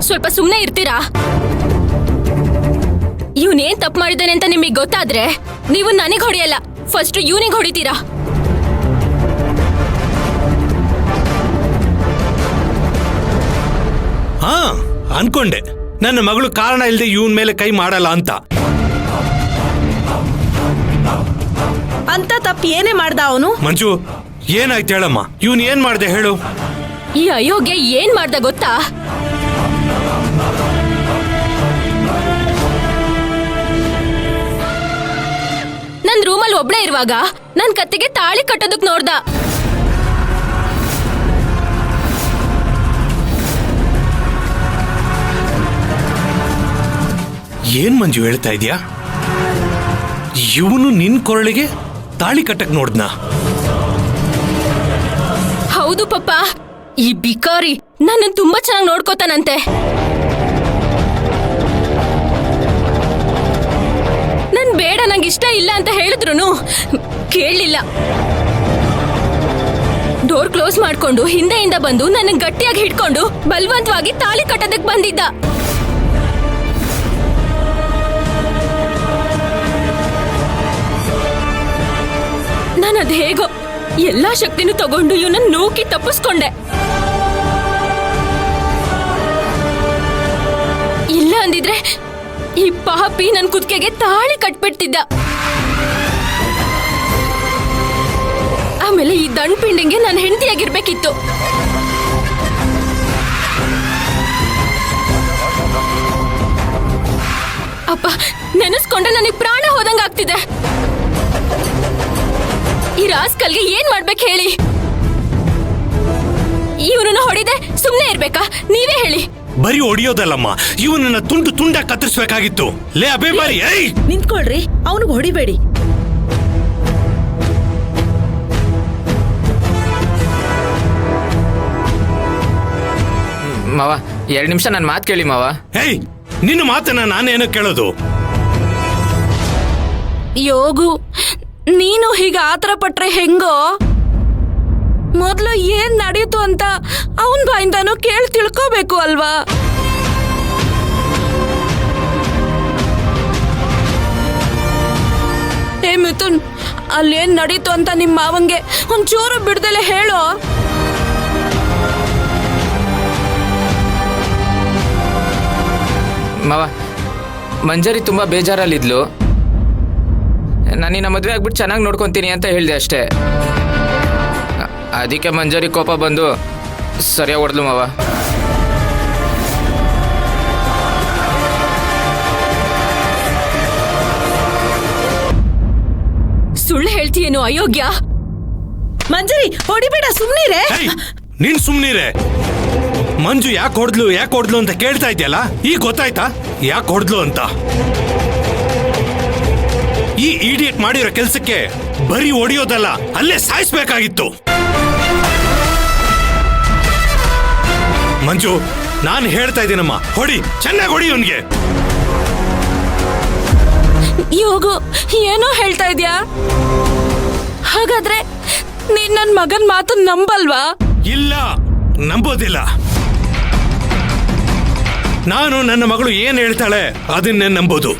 ಸ್ವಲ್ಪ ಸುಮ್ನೆ ಇರ್ತೀರಾ? ಇವನೇನ್ ತಪ್ಪು ಮಾಡಿದ್ದಾನೆ ಅಂತ ನಿಮಗೆ ಗೊತ್ತಾದ್ರೆ ನೀವು ನನಗ್ ಹೊಡೆಯಲ್ಲ, ಫಸ್ಟ್ ಇವನಿಗೆ ಹೊಡಿತೀರಾ. ಹಾ, ಅನ್ಕೊಂಡೆ ನನ್ನ ಮಗಳು ಕಾರಣ ಇಲ್ಲದೆ ಇವನ್ ಮೇಲೆ ಕೈ ಮಾಡಲ್ಲ ಅಂತ. ಅಂತ ತಪ್ಪು ಏನೇ ಮಾಡ್ದ ಅವನು? ಮಂಜು, ಏನಾಯ್ತು ಹೇಳಮ್ಮ? ಇವನ್ ಏನ್ ಮಾಡ್ದೆ ಹೇಳು? ಈ ಅಯೋಗ್ಯ ಏನ್ ಮಾಡ್ದ ಗೊತ್ತಾ? ನನ್ ರೂಮಲ್ಲಿ ಒಬ್ಳೆ ಇರುವಾಗ ನನ್ ಕತ್ತಿಗೆ ತಾಳಿ ಕಟ್ಟೋದಕ್ ನೋಡ್ದ. ಏನ್ ಮಂಜು ಹೇಳ್ತಾ ಇದೀಯಾ? ಇವನು ನಿನ್ ಕೊರಳಿಗೆ ತಾಳಿ ಕಟ್ಟಕ್ ನೋಡ್ದ್ನ? ಹೌದು ಪಪ್ಪ, ಈ ಬಿಕಾರಿ ನನ್ನ ತುಂಬಾ ಚೆನ್ನಾಗಿ ನೋಡ್ಕೋತಾನಂತೆ. ನನ್ ಬೇಡ, ನಂಗೆ ಇಷ್ಟ ಇಲ್ಲ ಅಂತ ಹೇಳಿದ್ರು ಕೇಳಲಿಲ್ಲ. ಡೋರ್ ಕ್ಲೋಸ್ ಮಾಡ್ಕೊಂಡು ಹಿಂದೆಯಿಂದ ಬಂದು ನನ್ನ ಗಟ್ಟಿಯಾಗಿ ಹಿಡ್ಕೊಂಡು ಬಲವಂತವಾಗಿ ತಾಳಿ ಕಟ್ಟೋದಕ್ ಬಂದಿದ್ದ. ನಾನದ್ ಹೇಗೋ ಎಲ್ಲಾ ಶಕ್ತಿನೂ ತಗೊಂಡು ಇವನನ್ನ ನೂಕಿ ತಪ್ಪಿಸ್ಕೊಂಡೆ. ಇಲ್ಲ ಅಂದಿದ್ರೆ ಈ ಪಾಪಿ ನನ್ ಕುತ್ತಿಗೆಗೆ ತಾಳಿ ಕಟ್ಬಿಡ್ತಿದ್ದ. ಆಮೇಲೆ ಈ ದಂಡ್ಪಿಂಡಿಗೆ ನನ್ನ ಹೆಂಡತಿಯಾಗಿರ್ಬೇಕಿತ್ತು. ಅಪ್ಪ, ನೆನೆಸ್ಕೊಂಡ್ರೆ ನನಗೆ ಪ್ರಾಣ ಹೋದಂಗ ಆಗ್ತಿದೆ. ಈ ರಾಸ್ಕಲ್ಗೆ ಏನ್ ಮಾಡ್ಬೇಕು ಹೇಳಿ? ಇವನನ್ನ ಹೊಡಿದೆ ಸುಮ್ನೆ ಇರ್ಬೇಕಾ? ನೀವೇ ಹೇಳಿ. ಬರೀ ಹೊಡಿಯೋದಲ್ಲಮ್ಮ, ಇವನನ್ನ ತುಂಡು ತುಂಡ ಕತ್ತರಿಸಬೇಕಾಗಿತ್ತು. ಲೇ ಅಬೇ ಬಾರಿ, ನಿಂತ್ಕೊಳ್ರಿ, ಅವನಿಗೆ ಹೊಡಿಬೇಡಿ. ಮಾವ 2 ನಿಮಿಷ ನನ್ನ ಮಾತು ಕೇಳಿ ಮಾವ. ಏಯ್, ನಿನ್ನ ಮಾತನ್ನ ನಾನೇನು ಕೇಳೋದು? ಯೋಗು, ನೀನು ಹೀಗೆ ಆತರ ಪಟ್ರೆ ಹೆಂಗೋ? ಮೊದ್ಲು ಏನ್ ನಡೆಯಿತು ಅಂತ ಅವನ್ ಬಾಯಿಂದಾನು ಕೇಳಿ ತಿಳ್ಕೋಬೇಕು ಅಲ್ವಾ? ಏ ಮಿಥುನ್, ಅಲ್ಲೇನ್ ನಡೀತು ಅಂತ ನಿಮ್ಮ ಮಾವಂಗೆ ಒಂಚೂರು ಬಿಡ್ದಲೆ ಹೇಳೋ. ಮಾವ, ಮಂಜರಿ ತುಂಬಾ ಬೇಜಾರಲ್ಲಿದ್ಲು. ನಾನು ನಿನ್ನ ಮದುವೆ ಆಗ್ಬಿಟ್ಟು ಚೆನ್ನಾಗಿ ನೋಡ್ಕೊತೀನಿ ಅಂತ ಹೇಳಿದೆ ಅಷ್ಟೇ. ಅದಕ್ಕೆ ಮಂಜರಿ ಕೋಪ ಬಂದು ಸರಿಯಾಗಿ ಹೊಡೆದ್ಲು ಮಾವ. ಸುಳ್ಳು ಹೇಳ್ತೀಯೇನು ಅಯೋಗ್ಯ? ಮಂಜರಿ, ಹೊಡಿಬೇಡ, ಸುಮ್ನಿರೇ. ನೀನ್ ಸುಮ್ನಿರೆ. ಮಂಜು ಯಾಕೆ ಹೊಡ್ದ್ಲು ಅಂತ ಕೇಳ್ತಾ ಇದೆಯಲ್ಲ, ಈಗ ಗೊತ್ತಾಯ್ತಾ ಯಾಕೆ ಹೊಡ್ದ್ಲು ಅಂತ? ಈ ಇಡಿಯಟ್ ಮಾಡಿರೋ ಕೆಲ್ಸಕ್ಕೆ ಬರೀ ಹೊಡಿಯೋದಲ್ಲ, ಅಲ್ಲೇ ಸಾಯಿಸ್ಬೇಕಾಗಿತ್ತು. ಮಂಜು, ನಾನು ಹೇಳ್ತಾ ಇದ್ದೀನಮ್ಮ, ಹೊಡಿ, ಚೆನ್ನಾಗಿ ಹೊಡಿ ಅವನ್ಗೆ. ಯೋಗು, ಏನೋ ಹೇಳ್ತಾ ಇದ್ಯಾ? ಹಾಗಾದ್ರೆ ನೀನ್ ನನ್ ಮಗನ್ ಮಾತು ನಂಬಲ್ವಾ? ಇಲ್ಲ, ನಂಬೋದಿಲ್ಲ. ನಾನು ನನ್ನ ಮಗಳು ಏನ್ ಹೇಳ್ತಾಳೆ ಅದನ್ನೇ ನಂಬೋದು.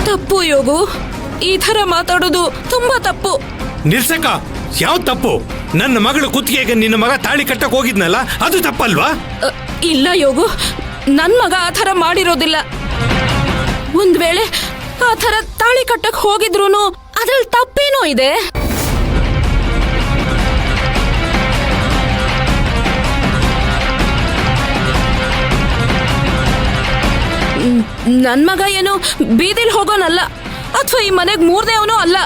ತಪ್ಪು ಯೋಗು, ಈ ತರ ಮಾತಾಡೋದು ತುಂಬಾ ತಪ್ಪು. ನಿಲ್ಸಕ, ಯಾವ ತಪ್ಪು? ನನ್ನ ಮಗಳು ಕುತ್ತಿಗೆಗೆ ನಿನ್ನ ಮಗ ತಾಳಿ ಕಟ್ಟಕ್ ಹೋಗಿದ್ನಲ್ಲ, ಅದು ತಪ್ಪಲ್ವಾ? ಇಲ್ಲ ಯೋಗು, ನನ್ ಮಗ ಆ ಥರ ಮಾಡಿರೋದಿಲ್ಲ. ಒಂದ್ ವೇಳೆ ಆ ಥರ ತಾಳಿ ಕಟ್ಟಕ್ ಹೋಗಿದ್ರೂನು ಅದ್ರಲ್ಲಿ ತಪ್ಪೇನೋ ಇದೆ. ನನ್ ಮಗ ಏನು ಬೀದಿಲ್ ಹೋಗೋನಲ್ಲ, ಅಥವಾ ಈ ಮನೆಗ್ 3ನೇವನೂ ಅಲ್ಲ.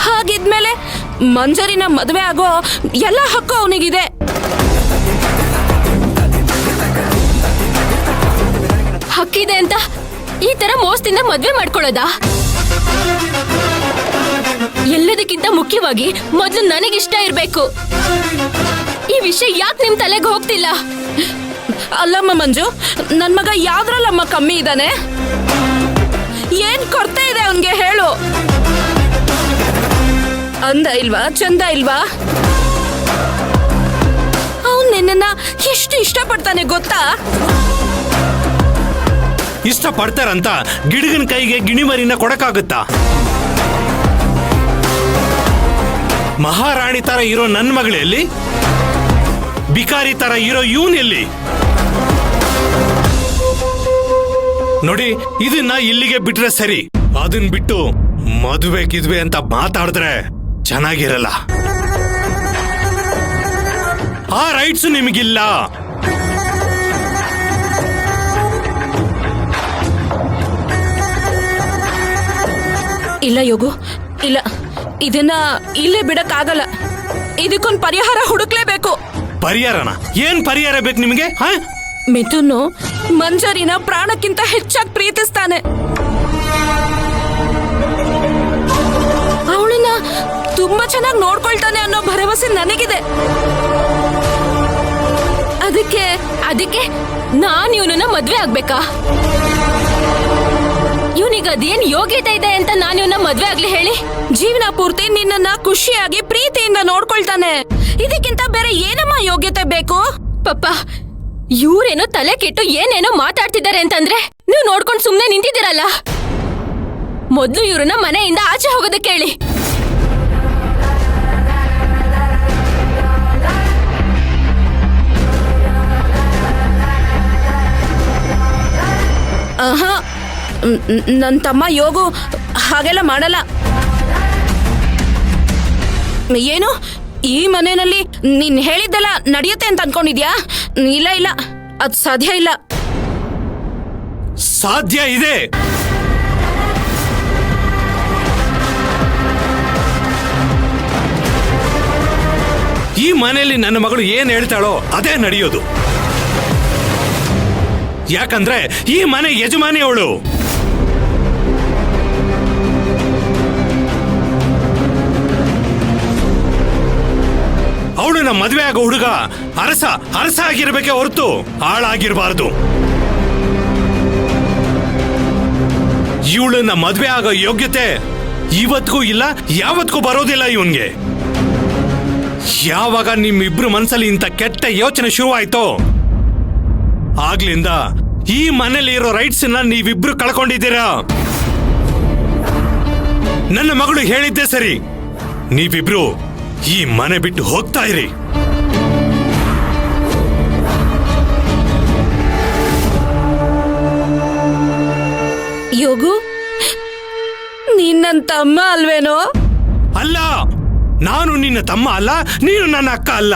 ಹಾಗಿದ್ಮೇಲೆ ಮಂಜರಿನ ಮದುವೆ ಆಗೋ ಎಲ್ಲ ಹಕ್ಕು ಅವನಿಗಿದೆ. ಹಕ್ಕಿದೆ ಅಂತ ಈ ತರ ಮೋಸದಿಂದ ಮದ್ವೆ ಮಾಡ್ಕೊಳ್ಳೋದಾ? ಎಲ್ಲದಕ್ಕಿಂತ ಮುಖ್ಯವಾಗಿ ಮೊದಲು ನನಗಿಷ್ಟ ಇರ್ಬೇಕು. ಈ ವಿಷಯ ಯಾಕೆ ನಿಮ್ ತಲೆಗೆ ಹೋಗ್ತಿಲ್ಲ? ಅಲ್ಲಮ್ಮ ಮಂಜು, ನನ್ ಮಗ ಯಾವ್ದ್ರಲ್ಲಮ್ಮ ಕಮ್ಮಿ ಇದ್ದಾನೆ? ಏನ್ ಕೊರತೆ ಇದೆ ಅವನ್ಗೆ ಹೇಳು. ಅಂದ ಇಲ್ವಾ, ಚಂದ ಇಲ್ವಾ? ಅವನ್ ನಿನ್ನ ಎಷ್ಟು ಇಷ್ಟಪಡ್ತಾನೆ ಗೊತ್ತಾ? ಇಷ್ಟ ಪಡ್ತಾರಂತ ಗಿಡಗನ ಕೈಗೆ ಗಿಣಿಮರಿನ ಕೊಡಕ್ಕಾಗುತ್ತಾ? ಮಹಾರಾಣಿ ತರ ಇರೋ ನನ್ನ ಮಗಳಲ್ಲಿ ಬಿಕಾರಿ ತರ ಇರೋ ಇವನ್ ಎಲ್ಲಿ? ನೋಡಿ, ಇದನ್ನ ಇಲ್ಲಿಗೆ ಬಿಟ್ರೆ ಸರಿ. ಅದನ್ ಬಿಟ್ಟು ಮದುವೆ ಗಿದ್ವೆ ಅಂತ ಮಾತಾಡಿದ್ರೆ ಚೆನ್ನಾಗಿರಲ್ಲ. ಆ ರೈಟ್ಸ್ ನಿಮಗಿಲ್ಲ. ಇಲ್ಲ ಯೋಗು, ಇಲ್ಲ, ಇದನ್ನ ಇಲ್ಲೇ ಬಿಡಕ್ಕಾಗಲ್ಲ. ಇದಕ್ಕೊಂದು ಪರಿಹಾರ ಹುಡುಕ್ಲೇಬೇಕು. ಪರಿಹಾರನ? ಏನ್ ಪರಿಹಾರ ಬೇಕು ನಿಮಗೆ? ಮಿಥುನು ಮಂಜರಿನ ಪ್ರಾಣಕ್ಕಿಂತ ಹೆಚ್ಚಾಗಿ ಪ್ರೀತಿಸ್ತಾನೆ. ಅವಳನ್ನ ತುಂಬಾ ಚೆನ್ನಾಗಿ ನೋಡ್ಕೊಳ್ತಾನೆ ಅನ್ನೋ ಭರವಸೆ ನನಗಿದೆ. ಅದಕ್ಕೆ ನಾನ್ ಇವನನ್ನ ಮದ್ವೆ ಆಗ್ಬೇಕಾ? ಇವನಿಗೆ ಅದೇನ್ ಯೋಗ್ಯತೆ ಇದೆ ಅಂತ ನಾನು ಇವನ್ನ ಮದ್ವೆ ಆಗ್ಲಿ ಹೇಳಿ? ಜೀವನ ಪೂರ್ತಿ ನಿನ್ನನ್ನ ಖುಷಿಯಾಗಿ ಪ್ರೀತಿಯಿಂದ ನೋಡ್ಕೊಳ್ತಾನೆ. ಇದಕ್ಕಿಂತ ಬೇರೆ ಏನಮ್ಮ ಯೋಗ್ಯತೆ ಬೇಕು? ಪಪ್ಪ, ಇವ್ರೇನೋ ತಲೆ ಕೆಟ್ಟು ಏನೇನೋ ಮಾತಾಡ್ತಿದ್ದಾರೆ ಅಂತಂದ್ರೆ ನೀವು ನೋಡ್ಕೊಂಡು ಸುಮ್ನೆ ನಿಂತಿದ್ದೀರಲ್ಲ. ಮೊದ್ಲು ಇವ್ರನ್ನ ಮನೆಯಿಂದ ಆಚೆ ಹೋಗೋದಕ್ಕೆ ಹೇಳಿ. ಆಹಾ, ನನ್ ತಮ್ಮ ಯೋಗು ಹಾಗೆಲ್ಲ ಮಾಡಲ್ಲ. ಏನು, ಈ ಮನೆಯಲ್ಲಿ ನೀನ್ ಹೇಳಿದ್ದೆಲ್ಲ ನಡೆಯುತ್ತೆ ಅಂತ ಅನ್ಕೊಂಡಿದ್ಯಾ? ಇಲ್ಲ ಇಲ್ಲ, ಅದ್ ಸಾಧ್ಯ ಇಲ್ಲ. ಸಾಧ್ಯ ಇದೆ. ಈ ಮನೆಯಲ್ಲಿ ನನ್ನ ಮಗಳು ಏನ್ ಹೇಳ್ತಾಳೋ ಅದೇ ನಡೆಯೋದು. ಯಾಕಂದ್ರೆ ಈ ಮನೆ ಯಜಮಾನಿ ಅವಳು. ಅವಳನ್ನ ಮದುವೆ ಆಗೋ ಹುಡುಗ ಅರಸ ಆಗಿರ್ಬೇಕೆ ಹೊರತು ಆಳಾಗಿರ್ಬಾರ್ದು. ಇವಳನ್ನ ಮದುವೆ ಆಗೋ ಯೋಗ್ಯತೆ ಇವತ್ತಿಗೂ ಇಲ್ಲ, ಯಾವತ್ತಿಗೂ ಬರೋದಿಲ್ಲ ಇವನ್ಗೆ. ಯಾವಾಗ ನಿಮ್ಮಿಬ್ರು ಮನಸ್ಸಲ್ಲಿ ಇಂಥ ಕೆಟ್ಟ ಯೋಚನೆ ಶುರುವಾಯ್ತೋ ಆಗ್ಲಿಂದ ಈ ಮನೇಲಿ ಇರೋ ರೈಟ್ಸ್ ನೀವಿಬ್ರು ಕಳ್ಕೊಂಡಿದ್ದೀರಾ. ನನ್ನ ಮಗಳು ಹೇಳಿದ್ದೆ ಸರಿ, ನೀವಿಬ್ರು ಈ ಮನೆ ಬಿಟ್ಟು ಹೋಗ್ತಾ ಇರಿ. ಯೋಗು, ನೀನ್ ನನ್ ತಮ್ಮ ಅಲ್ವೇನೋ? ಅಲ್ಲ, ನಾನು ನಿನ್ನ ತಮ್ಮ ಅಲ್ಲ, ನೀನು ನನ್ನ ಅಕ್ಕ ಅಲ್ಲ.